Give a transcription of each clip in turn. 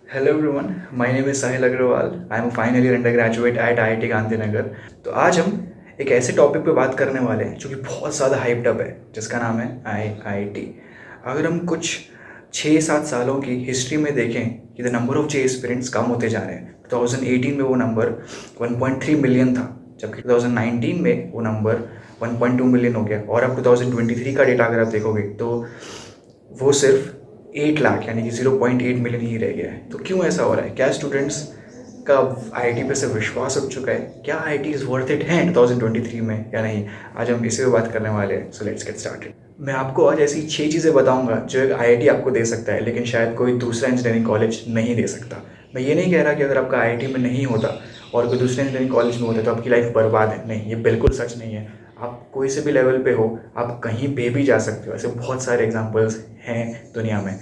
Hello everyone, my name is Sahil Agrawal. I am final year undergraduate at IIT Gandhinagar. तो आज हम एक ऐसे टॉपिक पे बात करने वाले हैं जो कि बहुत ज़्यादा हाइप्ड अप है, जिसका नाम है IIT। अगर हम कुछ 6-7 सालों की हिस्ट्री में देखें कि the number of JEE aspirants कम होते जा रहे हैं। 2018 में वो नंबर 1.3 मिलियन था, जबकि 2019 में वो नंबर 1.2 मिलियन हो गया। और अब 2023 का डेटा अगर आप देखोगे तो वो सिर्फ 8 लाख यानी कि 0.8 मिलियन ही रह गया है। तो क्यों ऐसा हो रहा है? क्या स्टूडेंट्स का IIT पे से विश्वास उठ चुका है? क्या IIT इज़ वर्थ इट है 2023 में या नहीं? आज हम इसी पे बात करने वाले हैं। So let's get started. मैं आपको आज ऐसी 6 चीज़ें बताऊंगा जो एक IIT आपको दे सकता है, लेकिन शायद कोई दूसरा इंजीनियरिंग कॉलेज नहीं दे सकता। मैं ये नहीं कह रहा कि अगर आपका IIT में नहीं होता और कोई दूसरे इंजीनियरिंग कॉलेज में होता तो आपकी लाइफ बर्बाद है। नहीं, ये बिल्कुल सच नहीं है। आप कोई से भी लेवल पे हो, आप कहीं पे भी जा सकते हो। ऐसे बहुत सारे एग्जांपल्स हैं दुनिया में।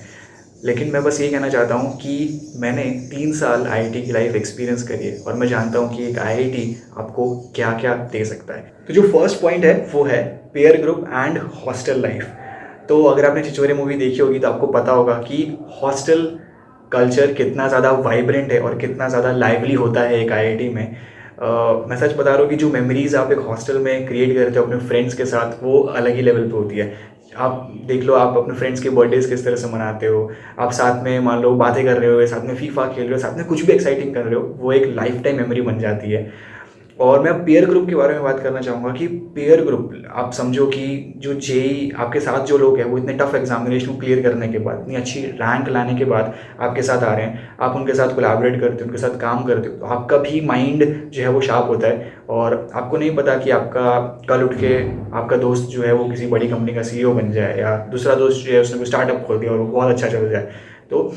लेकिन मैं बस ये कहना चाहता हूँ कि मैंने 3 साल IIT की लाइफ एक्सपीरियंस करी है और मैं जानता हूँ कि एक IIT आपको क्या क्या दे सकता है। तो जो फर्स्ट पॉइंट है वो है pair group and hostel life. तो अगर आपने छिछोरे मूवी देखी होगी तो आपको पता होगा कि हॉस्टल कल्चर कितना ज़्यादा वाइब्रेंट है और कितना ज़्यादा लाइवली होता है एक IIT में। मैं सच बता रहा हूँ कि जो मेमोरीज़ आप एक हॉस्टल में क्रिएट करते हो अपने फ्रेंड्स के साथ, वो अलग ही लेवल पे होती है। आप देख लो, आप अपने फ्रेंड्स के बर्थडेज किस तरह से मनाते हो। आप साथ में मान लो बातें कर रहे हो, साथ में फीफा खेल रहे हो, साथ में कुछ भी एक्साइटिंग कर रहे हो, वो एक लाइफ टाइम मेमोरी बन जाती है। और मैं पेयर ग्रुप के बारे में बात करना चाहूँगा कि पेयर ग्रुप आप समझो कि जो जेई आपके साथ जो लोग हैं वो इतने टफ एग्जामिनेशन को क्लियर करने के बाद, इतनी अच्छी रैंक लाने के बाद आपके साथ आ रहे हैं, आप उनके साथ कोलैबोरेट करते हो, उनके साथ काम करते हो, तो आपका भी माइंड जो है वो शार्प होता है। और आपको नहीं पता कि आपका कल उठ के आपका दोस्त जो है वो किसी बड़ी कंपनी का CEO बन जाए, या दूसरा दोस्त जो है उसने कोई स्टार्टअप खोल दिया और वो बहुत अच्छा चल जाए। तो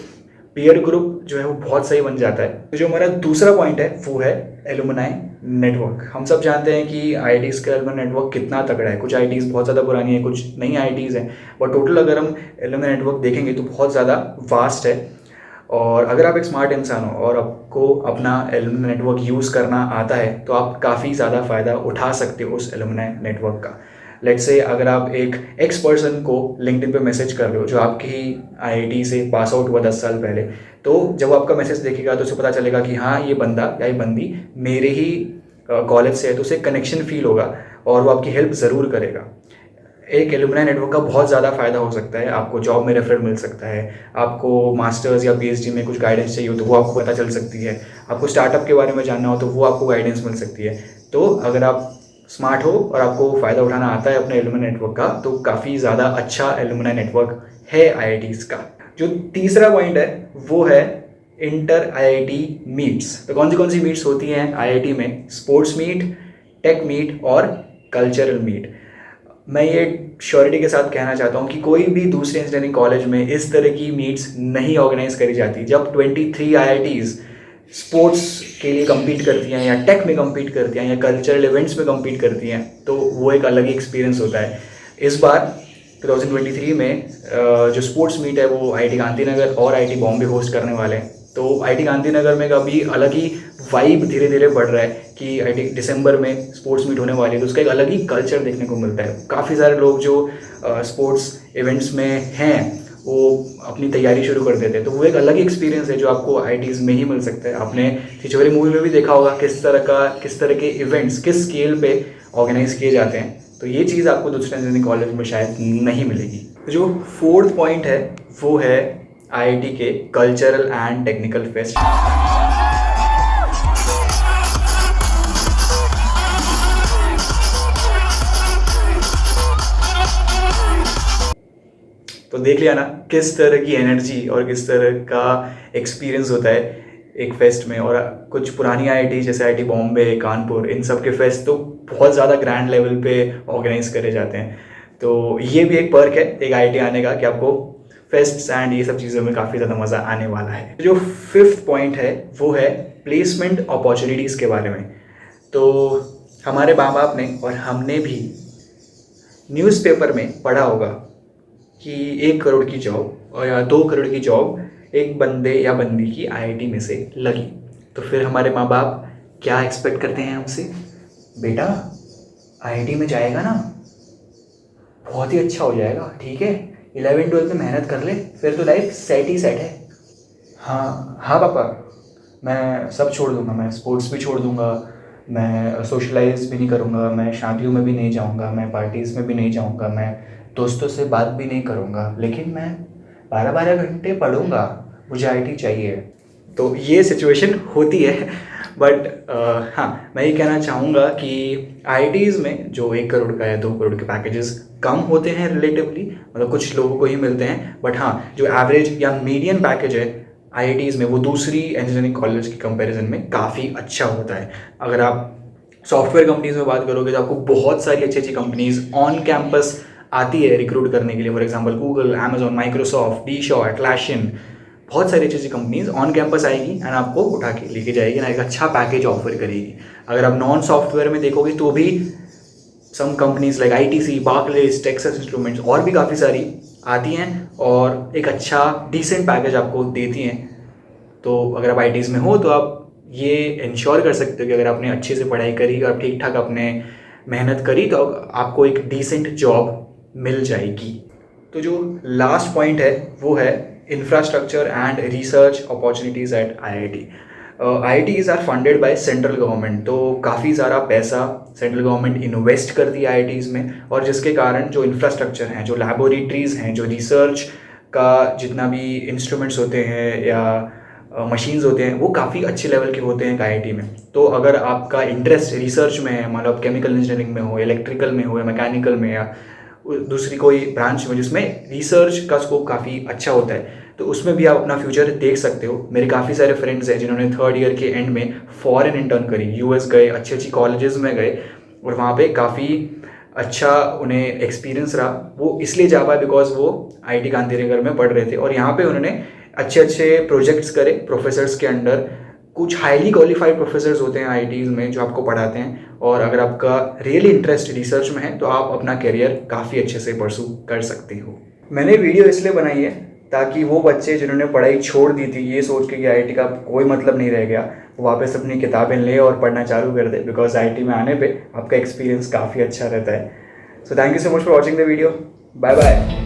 पीयर ग्रुप जो है वो बहुत सही बन जाता है। तो जो हमारा दूसरा पॉइंट है वो है एलुमनाई नेटवर्क। हम सब जानते हैं कि IITs का एलुमनाई नेटवर्क कितना तगड़ा है। कुछ IITs बहुत ज़्यादा पुरानी है, कुछ नई IITs हैं, बट टोटल अगर हम एलुमनाई नेटवर्क देखेंगे तो बहुत ज़्यादा वास्ट है। और अगर आप एक स्मार्ट इंसान हो और आपको अपना एलुमनाई नेटवर्क यूज़ करना आता है तो आप काफ़ी ज़्यादा फ़ायदा उठा सकते हो उस एलुमनाई नेटवर्क का। लेट्स से अगर आप एक एक्स पर्सन को लिंक्डइन पे मैसेज कर रहे हो जो आपकी ही IIT से पास आउट हुआ 10 साल पहले, तो जब आपका मैसेज देखेगा तो उसे पता चलेगा कि हाँ, ये बंदा या ये बंदी मेरे ही कॉलेज से है, तो उसे कनेक्शन फील होगा और वो आपकी हेल्प ज़रूर करेगा। एक एलुमनाई नेटवर्क का बहुत ज़्यादा फ़ायदा हो सकता है। आपको जॉब में रेफरल मिल सकता है, आपको मास्टर्स या PhD में कुछ गाइडेंस चाहिए हो तो वो आपको पता चल सकती है, आपको स्टार्टअप के बारे में जानना हो तो वो आपको गाइडेंस मिल सकती है। तो अगर आप स्मार्ट हो और आपको फ़ायदा उठाना आता है अपने एलुमनाई नेटवर्क का, तो काफ़ी ज़्यादा अच्छा एलुमनाई नेटवर्क है IITs का। जो तीसरा पॉइंट है वो है इंटर IIT मीट्स। तो कौन सी मीट्स होती हैं IIT में? स्पोर्ट्स मीट, टेक मीट और कल्चरल मीट। मैं ये श्योरिटी के साथ कहना चाहता हूँ कि कोई भी दूसरे इंजीनियरिंग कॉलेज में इस तरह की मीट्स नहीं ऑर्गेनाइज करी जाती। जब 23 IITs स्पोर्ट्स के लिए कम्पीट करती हैं या टेक में कम्पीट करती हैं या कल्चरल इवेंट्स में कम्पीट करती हैं, तो वो एक अलग ही एक्सपीरियंस होता है। इस बार 2023 में जो स्पोर्ट्स मीट है वो IIT गांधीनगर और IIT बॉम्बे होस्ट करने वाले हैं। तो IIT गांधीनगर में अभी अलग ही वाइब धीरे धीरे बढ़ रहा है कि IIT दिसंबर में स्पोर्ट्स मीट होने वाली है, तो उसका एक अलग ही कल्चर देखने को मिलता है। काफ़ी सारे लोग जो स्पोर्ट्स इवेंट्स में हैं वो अपनी तैयारी शुरू कर देते हैं, तो वो एक अलग ही एक्सपीरियंस है जो आपको IITs में ही मिल सकता है। आपने छिछोरे मूवी में भी देखा होगा किस तरह के इवेंट्स किस स्केल पे ऑर्गेनाइज किए जाते हैं। तो ये चीज़ आपको दूसरे इंजीनियरिंग कॉलेज में शायद नहीं मिलेगी। तो जो फोर्थ पॉइंट है वो है IIT के कल्चरल एंड टेक्निकल फेस्ट। तो देख लिया ना किस तरह की एनर्जी और किस तरह का एक्सपीरियंस होता है एक फेस्ट में। और कुछ पुरानी IIT जैसे IIT बॉम्बे, कानपुर, इन सब के फेस्ट तो बहुत ज़्यादा ग्रैंड लेवल पे ऑर्गेनाइज करे जाते हैं। तो ये भी एक पर्क है एक IIT आने का कि आपको फेस्ट्स एंड ये सब चीज़ों में काफ़ी ज़्यादा मज़ा आने वाला है। जो फिफ्थ पॉइंट है वो है प्लेसमेंट अपॉर्चुनिटीज़ के बारे में। तो हमारे माँ बाप ने और हमने भी न्यूज़पेपर में पढ़ा होगा कि 1 करोड़ की जॉब और या 2 करोड़ की जॉब एक बंदे या बंदी की IIT में से लगी। तो फिर हमारे माँ बाप क्या एक्सपेक्ट करते हैं हमसे? बेटा IIT में जाएगा ना, बहुत ही अच्छा हो जाएगा, ठीक है, 11-12 में मेहनत कर ले, फिर तो लाइफ सेट ही सेट है। हाँ हाँ पापा, मैं सब छोड़ दूंगा, मैं स्पोर्ट्स भी छोड़ दूंगा, मैं सोशलाइज भी नहीं करूंगा, मैं शादियों में भी नहीं जाऊंगा, मैं पार्टीज़ में भी नहीं जाऊंगा, मैं दोस्तों से बात भी नहीं करूंगा, लेकिन मैं 12-12 घंटे पढ़ूंगा, मुझे आईटी चाहिए। तो ये सिचुएशन होती है। बट हाँ, मैं ये कहना चाहूँगा कि आईआईटीज़ में जो 1 करोड़ का या 2 करोड़ के पैकेजेस कम होते हैं रिलेटिवली, मतलब कुछ लोगों को ही मिलते हैं, बट हाँ जो एवरेज या मीडियन पैकेज है आईआईटीज़ में वो दूसरी इंजीनियरिंग कॉलेज के कंपैरिजन में काफ़ी अच्छा होता है। अगर आप सॉफ्टवेयर कंपनीज़ में बात करोगे तो आपको बहुत सारी अच्छी अच्छी कंपनीज़ ऑन कैंपस आती है रिक्रूट करने के लिए। For example Google, Amazon, Microsoft, D Shaw, Atlassian, बहुत सारी अच्छी अच्छी कंपनीज ऑन कैंपस आएगी एंड आपको उठा के लेके जाएगी ना, एक अच्छा पैकेज ऑफर करेगी। अगर आप नॉन सॉफ्टवेयर में देखोगे तो भी some companies like ITC, Barclays, Texas Instruments और भी काफ़ी सारी आती हैं और एक अच्छा डिसेंट पैकेज आपको देती हैं। तो अगर आप आईटीज़ में हो तो आप ये इंश्योर कर सकते हो कि अगर आपने अच्छे से पढ़ाई करी और ठीक ठाक अपने मेहनत करी तो आपको एक डिसेंट जॉब मिल जाएगी। तो जो लास्ट पॉइंट है वो है infrastructure and research opportunities at IIT. IITs are funded by central government, तो काफ़ी सारा पैसा सेंट्रल गवर्नमेंट इन्वेस्ट कर दिया आईआईटीज़ में, और जिसके कारण जो इंफ्रास्ट्रक्चर हैं, जो लैबोरेटरीज़ हैं, जो रिसर्च का जितना भी इंस्ट्रूमेंट्स होते हैं या मशीन्स होते हैं वो काफ़ी अच्छे लेवल के होते हैं आईआईटी में। तो अगर आपका इंटरेस्ट रिसर्च में है, मतलब केमिकल इंजीनियरिंग में हो, इलेक्ट्रिकल में हो या मैकेनिकल में या दूसरी कोई ब्रांच में जिसमें रिसर्च का स्कोप काफ़ी अच्छा होता है, तो उसमें भी आप अपना फ्यूचर देख सकते हो। मेरे काफ़ी सारे फ्रेंड्स हैं जिन्होंने 3rd ईयर के एंड में फॉरेन इंटर्न करी, यूएस गए, अच्छी अच्छी कॉलेजेस में गए और वहाँ पे काफ़ी अच्छा उन्हें एक्सपीरियंस रहा। वो इसलिए जा पाए बिकॉज वो आईआईटी गांधीनगर में पढ़ रहे थे और यहाँ पे उन्होंने अच्छे अच्छे प्रोजेक्ट्स करे प्रोफेसर्स के अंडर। कुछ हाईली क्वालिफाइड प्रोफेसर्स होते हैं आईआईटीज़ में जो आपको पढ़ाते हैं, और अगर आपका रियली इंटरेस्ट रिसर्च में है तो आप अपना करियर काफ़ी अच्छे से परसू कर सकते हो। मैंने वीडियो इसलिए बनाई है ताकि वो बच्चे जिन्होंने पढ़ाई छोड़ दी थी ये सोच के कि आईआईटी का कोई मतलब नहीं रह गया, वो वापस अपनी किताबें ले और पढ़ना चालू कर दे, बिकॉज आईआईटी में आने पे आपका एक्सपीरियंस काफ़ी अच्छा रहता है। So thank you so much for watching the video. Bye bye.